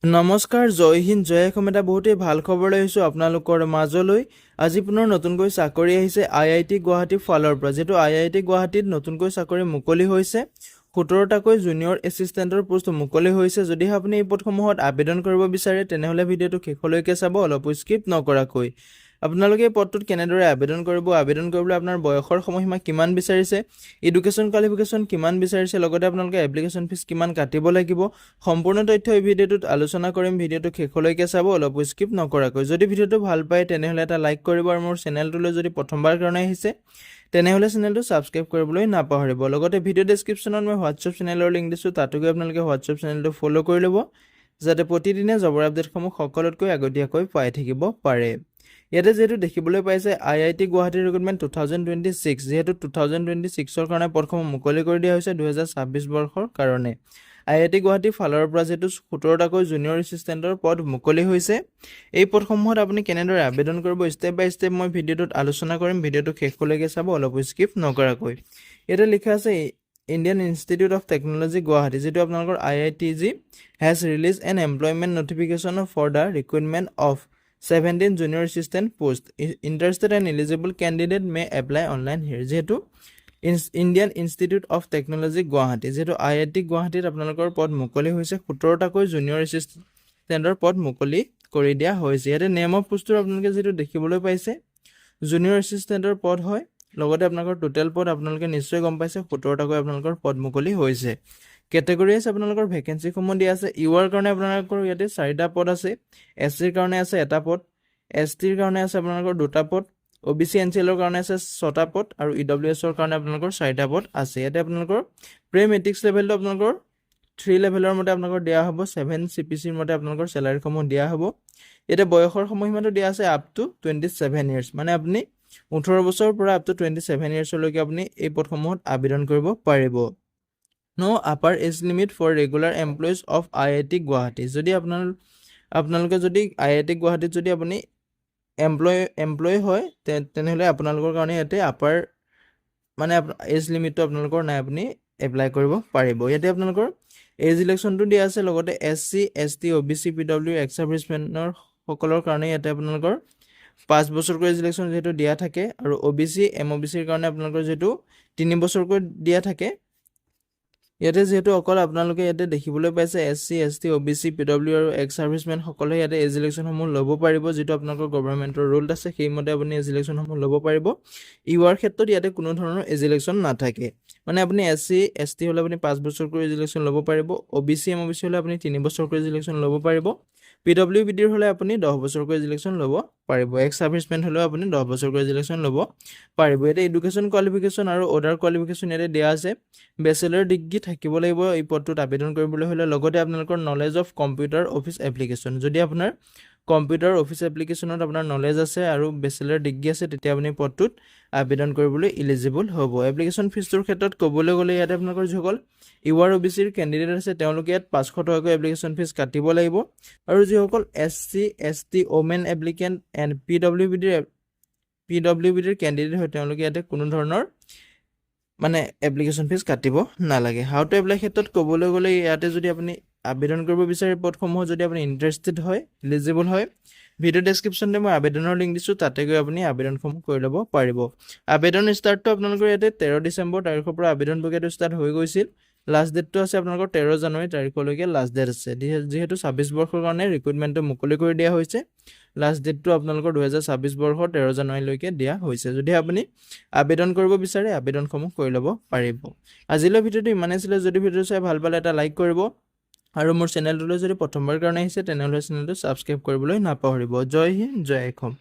নমস্কাৰ, জয় হিন্দ, জয় অসম। এটা বহুতেই ভাল খবৰ লৈ আহিছোঁ আপোনালোকৰ মাজলৈ। আজি পুনৰ নতুনকৈ চাকৰি আহিছে IIT গুৱাহাটীৰ ফালৰ পৰা। যিহেতু IIT গুৱাহাটীত নতুনকৈ চাকৰি মুকলি হৈছে, 17টাকৈ জুনিয়ৰ এছিষ্টেণ্টৰ পোষ্ট মুকলি হৈছে। যদিহে আপুনি এই পদসমূহত আবেদন কৰিব বিচাৰে তেনেহ'লে ভিডিঅ'টো শেষলৈকে চাব, অলপো স্কিপ নকৰাকৈ। আপোনালোকে এই পদটোত কেনেদৰে আবেদন কৰিব, আবেদন কৰিবলৈ আপোনাৰ বয়সৰ সময়সীমা কিমান বিচাৰিছে, এডুকেশ্যন কোৱালিফিকেশ্যন কিমান বিচাৰিছে, লগতে আপোনালোকে এপ্লিকেশ্যন ফিজ কিমান কাটিব লাগিব, সম্পূৰ্ণ তথ্য এই ভিডিঅ'টোত আলোচনা কৰিম। ভিডিঅ'টো শেষলৈকে চাব, অলপো স্কিপ নকৰাকৈ। যদি ভিডিঅ'টো ভাল পায় তেনেহ'লে এটা লাইক কৰিব, আৰু মোৰ চেনেলটোলৈ যদি প্ৰথমবাৰ কাৰণে আহিছে তেনেহ'লে চেনেলটো ছাবস্ক্ৰাইব কৰিবলৈ নাপাহৰিব। লগতে ভিডিঅ' ডেছক্ৰিপশ্যনত মই হোৱাটছআপ চেনেলৰ লিংক দিছোঁ, তাতো গৈ আপোনালোকে হোৱাটছআপ চেনেলটো ফ'ল' কৰি ল'ব, যাতে প্ৰতিদিনে জবৰ আপডেটসমূহ সকলোতকৈ আগতীয়াকৈ পাই থাকিব পাৰে। ইয়াতে যিহেতু দেখিবলৈ পাইছে IIT গুৱাহাটীৰ ৰিক্ৰুটমেণ্ট 2026, যিহেতু 2026ৰ কাৰণে পদসমূহ মুকলি কৰি দিয়া হৈছে 2026 বৰ্ষৰ কাৰণে। IIT গুৱাহাটীৰ ফালৰ পৰা যিহেতু 17টাকৈ জুনিয়ৰ এছিষ্টেণ্টৰ পদ মুকলি হৈছে, এই পদসমূহত আপুনি কেনেদৰে আবেদন কৰিব ষ্টেপ বাই ষ্টেপ মই ভিডিঅ'টোত আলোচনা কৰিম। ভিডিঅ'টো শেষলৈকে চাব, অলপ স্কিপ নকৰাকৈ। ইয়াতে লিখা আছে Indian Institute of Technology Guwahati, যিটো আপোনালোকৰ IITG has release an employment notification for the recruitment of 17 junior assistant post. Interested and eligible candidate may apply online here. যিহেতু Indian Institute of Technology Guwahati, যিহেতু IIT গুৱাহাটীত আপোনালোকৰ পদ মুকলি হৈছে, 17টাকৈ জুনিয়ৰ এছিষ্টেণ্টৰ পদ মুকলি কৰি দিয়া হৈছে। ইয়াতে নেম অফ পোষ্টটো আপোনালোকে যিটো দেখিবলৈ পাইছে জুনিয়ৰ এছিষ্টেণ্টৰ পদ হয়, লগতে আপোনালোকৰ টোটেল পদ আপোনালোকে নিশ্চয় গম পাইছে 17টাকৈ আপোনালোকৰ পদ মুকলি হৈছে। কেটেগৰী আছে আপোনালোকৰ ভেকেঞ্চিসমূহ দিয়া আছে। ইউআৰ কাৰণে আপোনালোকৰ ইয়াতে 4টা পদ আছে, SCৰ কাৰণে আছে 1টা পদ, STৰ কাৰণে আছে আপোনালোকৰ 2টা পদ, OBC NCLৰ কাৰণে আছে 6টা পদ, আৰু EWSৰ কাৰণে আপোনালোকৰ 4টা পদ আছে। ইয়াতে আপোনালোকৰ প্ৰে মেট্ৰিক্স লেভেলটো আপোনালোকৰ 3 লেভেলৰ মতে আপোনালোকৰ দিয়া হ'ব, 7 CPCৰ মতে আপোনালোকৰ চেলাৰীসমূহ দিয়া হ'ব। ইয়াতে বয়সৰ সময়সীমাটো দিয়া আছে আপ টু 27 ইয়াৰ্ছ, মানে আপুনি 18 বছৰৰ পৰা আপ টু 27 ইয়াৰ্ছলৈকে আপুনি এই পদসমূহত আবেদন কৰিব পাৰিব। No upper age limit for regular employees of IIT Guwahati. যদি আপোনালোকে যদি IIT গুৱাহাটীত যদি আপুনি এমপ্লয় হয় তেনেহ'লে আপোনালোকৰ কাৰণে ইয়াতে আপাৰ মানে এজ লিমিটটো আপোনালোকৰ নাই, আপুনি এপ্লাই কৰিব পাৰিব। ইয়াতে আপোনালোকৰ এজ ইলেকশ্যনটো দিয়া আছে, লগতে SC ST OBC PW ex চাৰ্ভিচমেনৰ সকলৰ কাৰণে ইয়াতে আপোনালোকৰ 5 বছৰকৈ এজ ইলেকশ্যন যিহেতু দিয়া থাকে, আৰু OBC MOBCৰ কাৰণে আপোনালোকৰ যিহেতু 3 বছৰকৈ দিয়া থাকে। ইয়াতে যিহেতু অকল আপোনালোকে ইয়াতে দেখিবলৈ পাইছে SC ST OBC PW আৰু এক্স চাৰ্ভিচমেন সকলে ইয়াতে এজ ইলেকশ্যনসমূহ ল'ব পাৰিব, যিটো আপোনালোকৰ গভৰ্ণমেণ্টৰ ৰুল আছে, সেইমতে আপুনি এজ ইলেকশ্যনসমূহ ল'ব পাৰিব। ইউআৰ ক্ষেত্ৰত ইয়াতে কোনো ধৰণৰ এজ ইলেকশ্যন নাথাকে, মানে আপুনি SC ST হ'লে আপুনি 5 বছৰকৈ এজ ইলেকশ্যন ল'ব পাৰিব, OBC MOBC হ'লে আপুনি 3 বছৰকৈ এজ ইলেকশ্যন ল'ব পাৰিব, PWBDৰ হ'লে আপুনি 10 বছৰকৈ এজ ইলেকশ্যন ল'ব পাৰিব, এক্স চাৰ্ভিচমেন হ'লেও আপুনি 10 বছৰকৈ এজ ইলেকশ্যন ল'ব পাৰিব। ইয়াতে এডুকেশ্যন কোৱালিফিকেশ্যন আৰু অদাৰ কোৱালিফিকেশ্যন ইয়াতে দিয়া আছে। বেচেলৰ ডিগ্ৰী থাকিব লাগিব এই পদটোত আবেদন কৰিবলৈ হ'লে, লগতে আপোনালোকৰ knowledge of computer office application. যদি আপোনাৰ কম্পিউটাৰ অফিচ এপ্লিকেশ্যনত আপোনাৰ নলেজ আছে আৰু বেচেলৰ ডিগ্ৰী আছে, তেতিয়া আপুনি পদটোত আবেদন কৰিবলৈ ইলিজিবল হ'ব। এপ্লিকেশ্যন ফিজটোৰ ক্ষেত্ৰত ক'বলৈ গ'লে ইয়াতে আপোনালোকৰ যিসকল ইউআৰ OBCৰ কেণ্ডিডেট আছে তেওঁলোকে ইয়াত 500 টকাকৈ এপ্লিকেশ্যন ফিজ কাটিব লাগিব, আৰু যিসকল SC ST women applicant and PWBDৰ কেণ্ডিডেট হয় তেওঁলোকে ইয়াতে কোনো ধৰণৰ মানে এপ্লিকেশ্যন ফিজ কাটিব নালাগে। হাউ টু এপ্লাই ক্ষেত্ৰত ক'বলৈ গ'লে ইয়াতে যদি আপুনি আবেদন কৰিব বিচাৰে পদসমূহ, যদি আপুনি ইণ্টাৰেষ্টেড হয়, ইলিজিবল হয়, ভিডিঅ' ডেছক্ৰিপশ্যনতে মই আবেদনৰ লিংক দিছোঁ, তাতে গৈ আপুনি আবেদনসমূহ কৰি ল'ব পাৰিব। আবেদন ষ্টাৰ্টটো আপোনালোকৰ ইয়াতে 13 ডিচেম্বৰ তাৰিখৰ পৰা আবেদন প্ৰক্ৰিয়াটো ষ্টাৰ্ট হৈ গৈছিল। লাষ্ট ডেটটো আছে আপোনালোকৰ 13 জানুৱাৰী তাৰিখলৈকে লাষ্ট ডেট আছে। যিহেতু 26 বৰ্ষৰ কাৰণে ৰিক্ৰুটমেণ্টটো মুকলি কৰি দিয়া হৈছে, লাষ্ট ডেটটো আপোনালোকৰ 2026 বৰ্ষৰ 13 জানুৱাৰীলৈকে দিয়া হৈছে। যদি আপুনি আবেদন কৰিব বিচাৰে আবেদনসমূহ কৰি ল'ব পাৰিব। আজিলৈ ভিডিঅ'টো ইমানেই আছিলে। যদি ভিডিঅ'টো চাই ভাল পালে এটা লাইক কৰিব, আৰু মোৰ চেনেলটোলৈ যদি প্ৰথমবাৰ কাৰণে আহিছে তেনেহ'লে চেনেলটো ছাবস্ক্ৰাইব কৰিবলৈ নাপাহৰিব। জয় হিন্দ, জয় অসম।